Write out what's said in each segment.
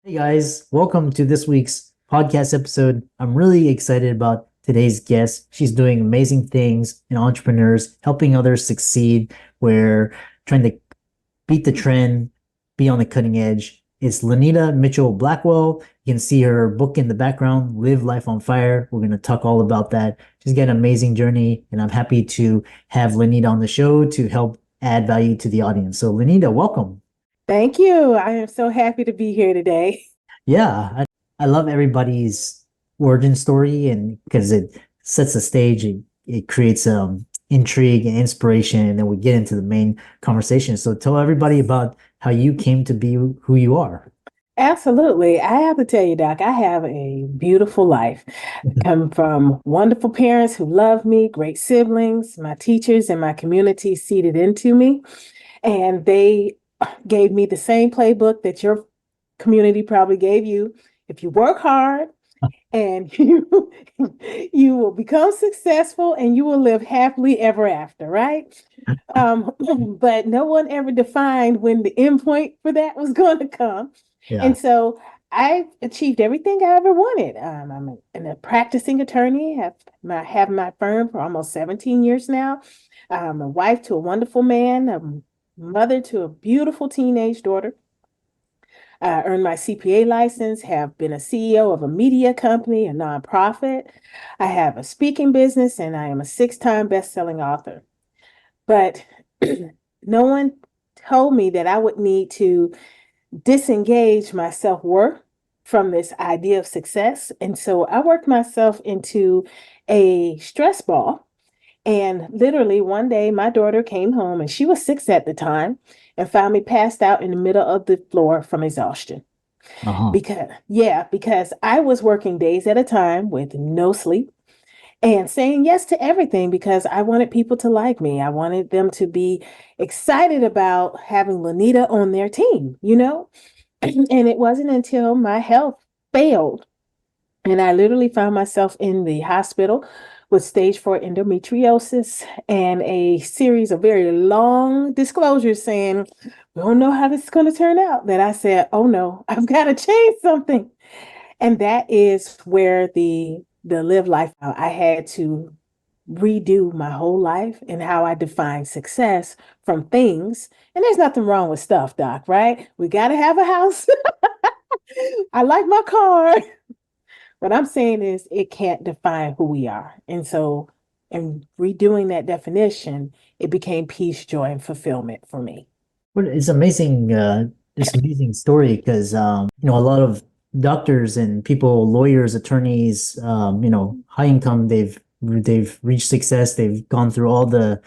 Hey guys, welcome to this week's podcast episode. I'm really excited about today's guest. She's doing amazing things in entrepreneurs, helping others succeed. We're trying to beat the trend, be on the cutting edge. It's Lynita Mitchell-Blackwell. You can see her book in the background, Live Life on Fire. We're going to talk all about that. She's got an amazing journey, and I'm happy to have Lynita on the show to help add value to the audience. So, Lynita, welcome. Thank you. I am so happy to be here today. Yeah, I love everybody's origin story, and because it sets the stage, it creates intrigue and inspiration, and then we get into the main conversation. So tell everybody about how you came to be who you are. Absolutely. I have to tell you, Doc, I have a beautiful life. I come from wonderful parents who love me, great siblings, my teachers and my community seeded into me. And they gave me the same playbook that your community probably gave you. If you work hard, and you will become successful and you will live happily ever after, right? Um, but no one ever defined when the end point for that was going to come. Yeah. And so I achieved everything I ever wanted. I'm a practicing attorney, have my firm for almost 17 years now. I'm a wife to a wonderful man, a mother to a beautiful teenage daughter. I earned my CPA license, have been a CEO of a media company, a nonprofit. I have a speaking business, and I am a six-time best-selling author. But no one told me that I would need to disengage my self-worth from this idea of success. And so I worked myself into a stress ball. And literally one day, my daughter came home and she was six at the time and found me passed out in the middle of the floor from exhaustion. Uh-huh. Because I was working days at a time with no sleep and saying yes to everything because I wanted people to like me. I wanted them to be excited about having Lanita on their team. And it wasn't until my health failed and I literally found myself in the hospital with stage four endometriosis and a series of very long disclosures saying, we don't know how this is going to turn out. That I said, oh no, I've got to change something. And that is where the live life I had to redo my whole life and how I define success from things. And there's nothing wrong with stuff, Doc, right? We got to have a house. I like my car. What I'm saying is it can't define who we are. And so in redoing that definition, it became peace, joy, and fulfillment for me. Well, it's amazing, this amazing story because a lot of doctors and people, lawyers, attorneys, high income, they've reached success, they've gone through all the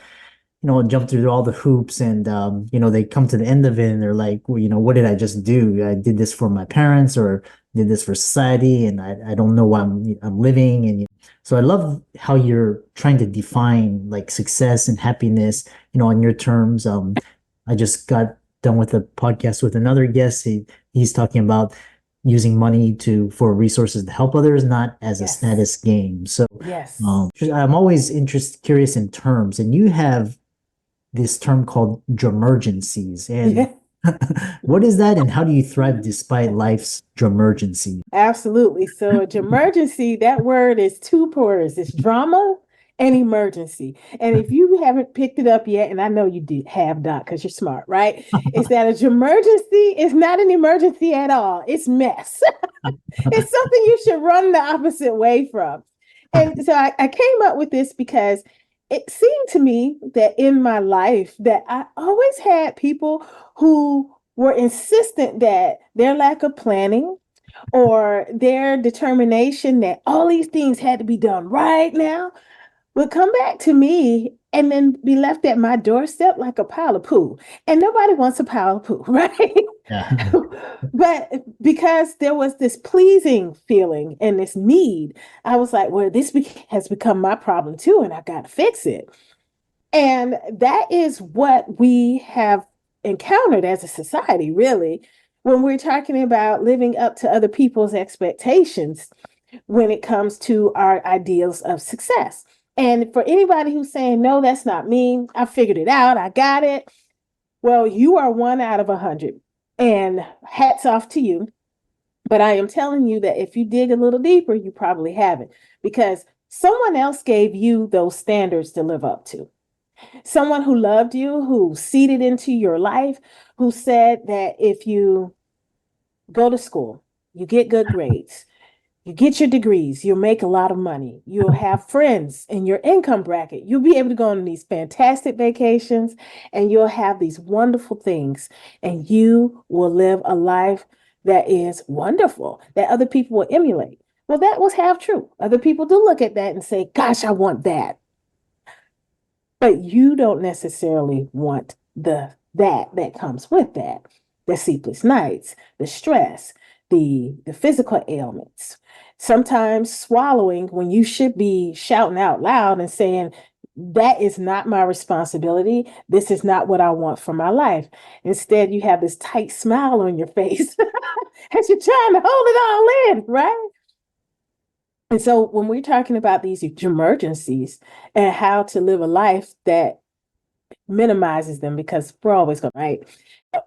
jump through all the hoops and they come to the end of it and they're like, well, what did I just do? I did this for my parents or did this for society and I don't know why I'm living. And so I love how you're trying to define like success and happiness, on your terms. I just got done with a podcast with another guest. He's talking about using money for resources to help others, not as a Yes. status game. So Yes. I'm always curious in terms, and you have this term called dramergencies. And Yeah. what is that, and how do you thrive despite life's dramergencies? Absolutely. So, emergency, that word is two words. It's drama and emergency. And if you haven't picked it up yet, and I know you have, Doc, because you're smart, right? It's that a emergency is not an emergency at all. It's mess. It's something you should run the opposite way from. And so I came up with this because it seemed to me that in my life that I always had people who were insistent that their lack of planning or their determination that all these things had to be done right now would come back to me and then be left at my doorstep like a pile of poo. And nobody wants a pile of poo, right? Yeah. But because there was this pleasing feeling and this need, I was like, well, has become my problem too, and I got to fix it. And that is what we have encountered as a society, really, when we're talking about living up to other people's expectations when it comes to our ideals of success. And for anybody who's saying, no, that's not me, I figured it out, I got it. Well, you are one out of 100. And hats off to you. But I am telling you that if you dig a little deeper, you probably haven't, because someone else gave you those standards to live up to. Someone who loved you, who seeded into your life, who said that if you go to school, you get good grades, you get your degrees, you'll make a lot of money, you'll have friends in your income bracket, you'll be able to go on these fantastic vacations, and you'll have these wonderful things, and you will live a life that is wonderful, that other people will emulate. Well, that was half true. Other people do look at that and say, gosh, I want that. But you don't necessarily want that comes with that. The sleepless nights, the stress, the physical ailments. Sometimes swallowing when you should be shouting out loud and saying, that is not my responsibility. This is not what I want for my life. Instead, you have this tight smile on your face as you're trying to hold it all in, right? And so when we're talking about these emergencies and how to live a life that minimizes them, because we're always going, right?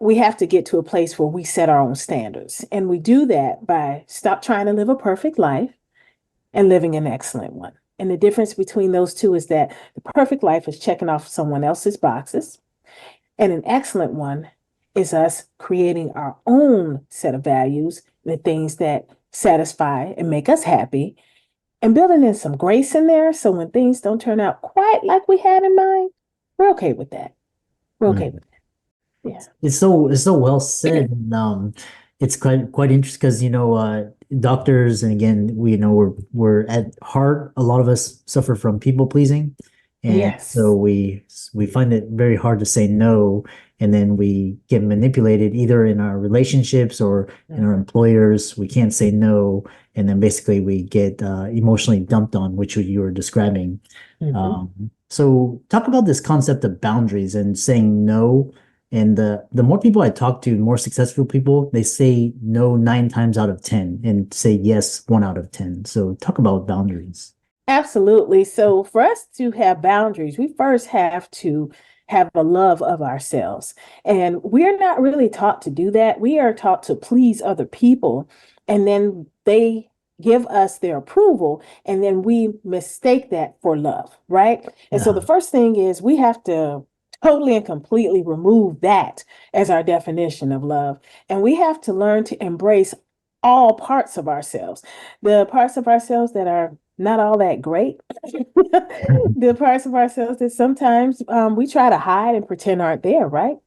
We have to get to a place where we set our own standards. And we do that by stop trying to live a perfect life and living an excellent one. And the difference between those two is that the perfect life is checking off someone else's boxes, and an excellent one is us creating our own set of values, the things that satisfy and make us happy, and building in some grace in there. So when things don't turn out quite like we had in mind, we're okay with that. We're okay with that. Yeah. It's so well said. And, it's quite interesting because doctors, and again, we're at heart, a lot of us suffer from people pleasing, and so Yes. we find it very hard to say no, and then we get manipulated either in our relationships or in our Mhm. employers. We can't say no, and then basically we get emotionally dumped on, which you were describing. Mhm. So talk about this concept of boundaries and saying no. And the more people I talk to, more successful people, they say no 9 times out of 10 and say yes 1 out of 10. So talk about boundaries. Absolutely. So for us to have boundaries, we first have to have a love of ourselves. And we're not really taught to do that. We are taught to please other people. And then they give us their approval. And then we mistake that for love, right? And so the Yeah. first thing is we have to totally and completely remove that as our definition of love. And we have to learn to embrace all parts of ourselves, the parts of ourselves that are not all that great, the parts of ourselves that sometimes we try to hide and pretend aren't there, right?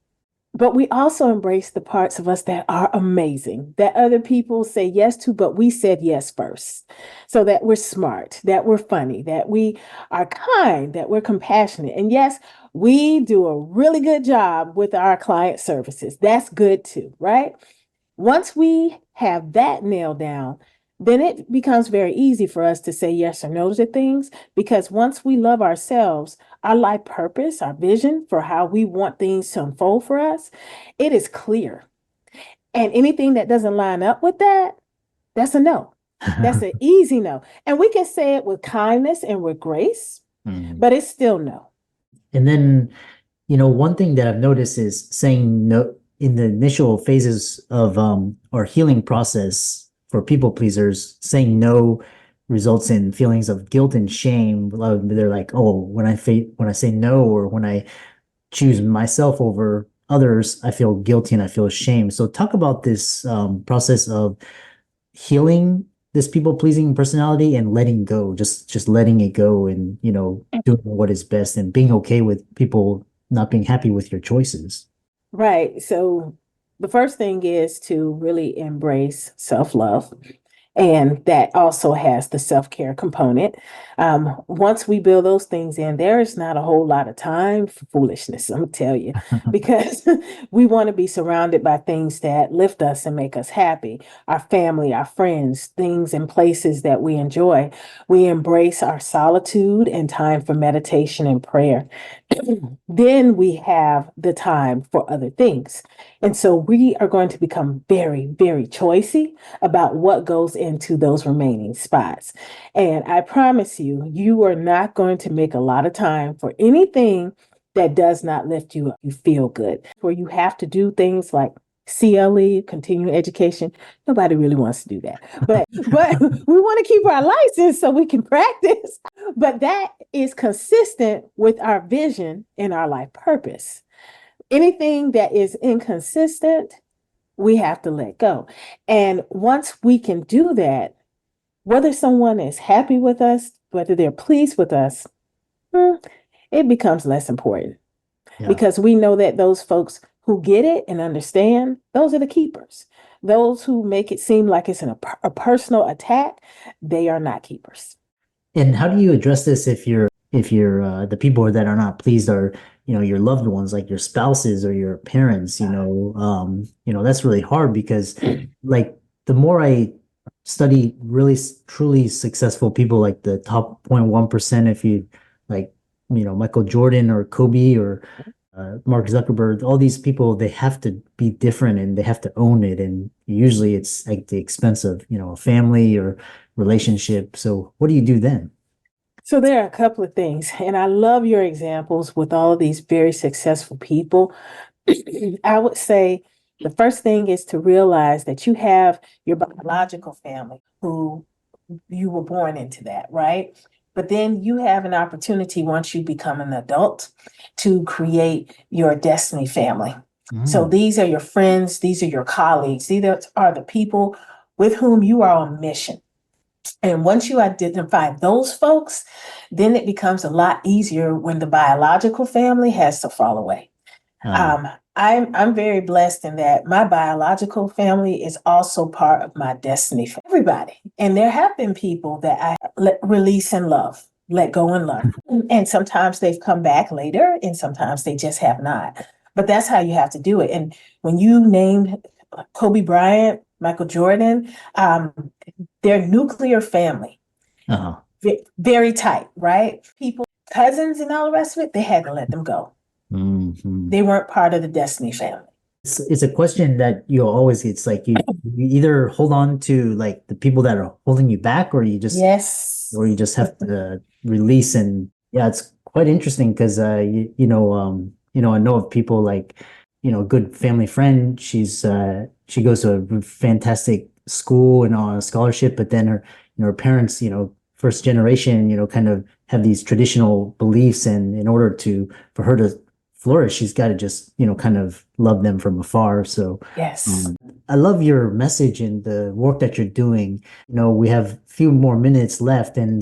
But we also embrace the parts of us that are amazing, that other people say yes to, but we said yes first. So that we're smart, that we're funny, that we are kind, that we're compassionate. And yes, we do a really good job with our client services. That's good too, right? Once we have that nailed down, then it becomes very easy for us to say yes or no to things, because once we love ourselves, our life purpose, our vision for how we want things to unfold for us, it is clear. And anything that doesn't line up with that, that's a no. That's an easy no. And we can say it with kindness and with grace, Mm. but it's still no. And then, one thing that I've noticed is saying no in the initial phases of our healing process for people pleasers, saying no results in feelings of guilt and shame. They're like, oh, when I say no, or when I choose myself over others, I feel guilty and I feel shame. So talk about this process of healing this people pleasing personality and letting go, just letting it go, and doing what is best and being okay with people not being happy with your choices. Right. So the first thing is to really embrace self love. And that also has the self care component. Once we build those things in, there is not a whole lot of time for foolishness, I'm gonna tell you, because we want to be surrounded by things that lift us and make us happy, our family, our friends, things and places that we enjoy. We embrace our solitude and time for meditation and prayer. Then we have the time for other things. And so we are going to become very, very choicey about what goes into those remaining spots. And I promise you, you are not going to make a lot of time for anything that does not lift you up. You feel good, where you have to do things like CLE, continuing education. Nobody really wants to do that. But we want to keep our license so we can practice. But that is consistent with our vision and our life purpose. Anything that is inconsistent, we have to let go. And once we can do that, whether someone is happy with us, whether they're pleased with us, it becomes less important. Yeah. Because we know that those folks who get it and understand, those are the keepers. Those who make it seem like it's a personal attack, they are not keepers. And how do you address this if the people that are not pleased are, your loved ones, like your spouses or your parents, that's really hard because like the more I study really truly successful people, like the top 0.1%, if you like, Michael Jordan or Kobe or Mark Zuckerberg, all these people, they have to be different and they have to own it. And usually it's at the expense of, a family or relationship. So what do you do then? So there are a couple of things, and I love your examples with all of these very successful people. I would say the first thing is to realize that you have your biological family who you were born into that, right? But then you have an opportunity once you become an adult to create your destiny family. So these are your friends, these are your colleagues, these are the people with whom you are on mission. And once you identify those folks, then it becomes a lot easier when the biological family has to fall away. I'm very blessed in that my biological family is also part of my destiny for everybody. And there have been people that I release and love, let go and love. And sometimes they've come back later and sometimes they just have not. But that's how you have to do it. And when you named Kobe Bryant, Michael Jordan, their nuclear family, very tight, right? People, cousins and all the rest of it, they had to let them go. They weren't part of the destiny family. It's a question that it's like you either hold on to like the people that are holding you back or you just have to release. And yeah, it's quite interesting because I know of people like, a good family friend, she goes to a fantastic school and on a scholarship, but then her parents, first generation, kind of have these traditional beliefs, and in order for her to flourish, she's got to just, kind of love them from afar. So yes, I love your message and the work that you're doing. We have a few more minutes left, and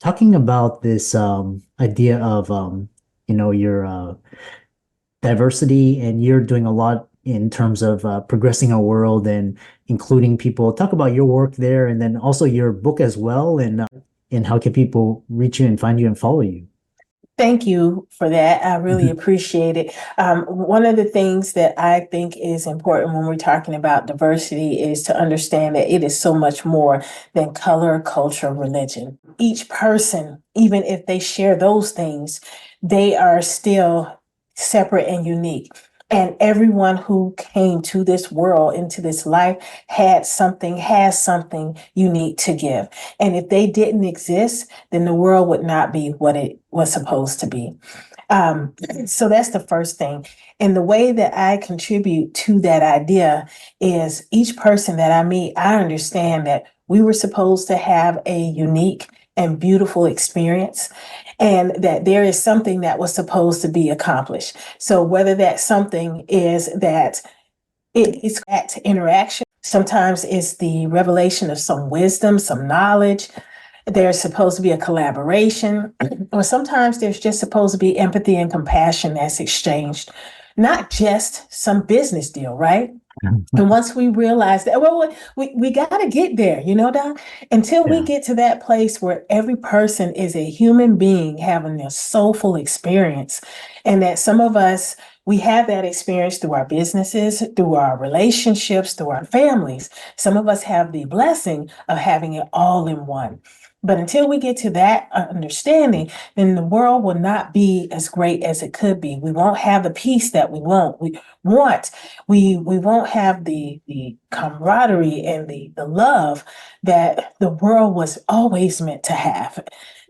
talking about this idea of your diversity, and you're doing a lot in terms of progressing our world and including people. Talk about your work there, and then also your book as well, and how can people reach you and find you and follow you? Thank you for that. I really appreciate it. One of the things that I think is important when we're talking about diversity is to understand that it is so much more than color, culture, religion. Each person, even if they share those things, they are still separate and unique. And everyone who came to this world, into this life, has something unique to give. And if they didn't exist, then the world would not be what it was supposed to be. So that's the first thing. And the way that I contribute to that idea is each person that I meet, I understand that we were supposed to have a unique and beautiful experience, and that there is something that was supposed to be accomplished. So whether that something is that it's that interaction, sometimes it's the revelation of some wisdom, some knowledge. There's supposed to be a collaboration, or sometimes there's just supposed to be empathy and compassion that's exchanged, not just some business deal, right? And once we realize that, well, we got to get there, Don, until we get to that place where every person is a human being having a soulful experience. And that some of us, we have that experience through our businesses, through our relationships, through our families. Some of us have the blessing of having it all in one. But until we get to that understanding, then the world will not be as great as it could be. We won't have the peace that we want. We won't have the camaraderie and the love that the world was always meant to have.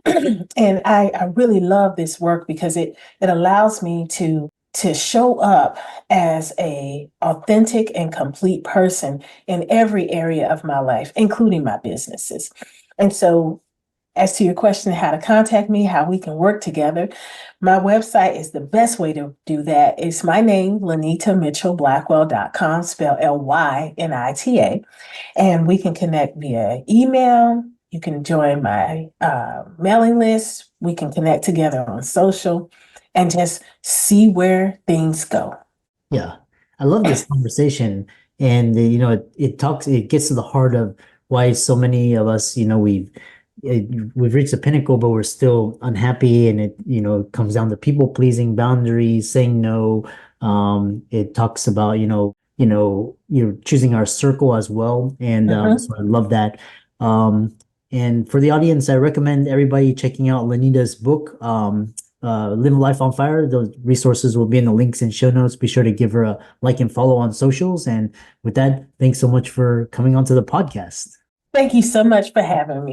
And I really love this work because it allows me to to show up as a authentic and complete person in every area of my life, including my businesses. And so, as to your question, how to contact me, how we can work together, my website is the best way to do that. It's my name, LynitaMitchell-Blackwell.com, spelled Lynita. And we can connect via email. You can join my mailing list. We can connect together on social and just see where things go. Yeah, I love this conversation, and it gets to the heart of why so many of us, we've reached the pinnacle, but we're still unhappy, and it comes down to people pleasing, boundaries, saying no. It talks about you're choosing our circle as well, and so I love that. Um, and for the audience, I recommend everybody checking out Lenita's book. Live Life on Fire. Those resources will be in the links and show notes. Be sure to give her a like and follow on socials. And with that, thanks so much for coming onto the podcast. Thank you so much for having me.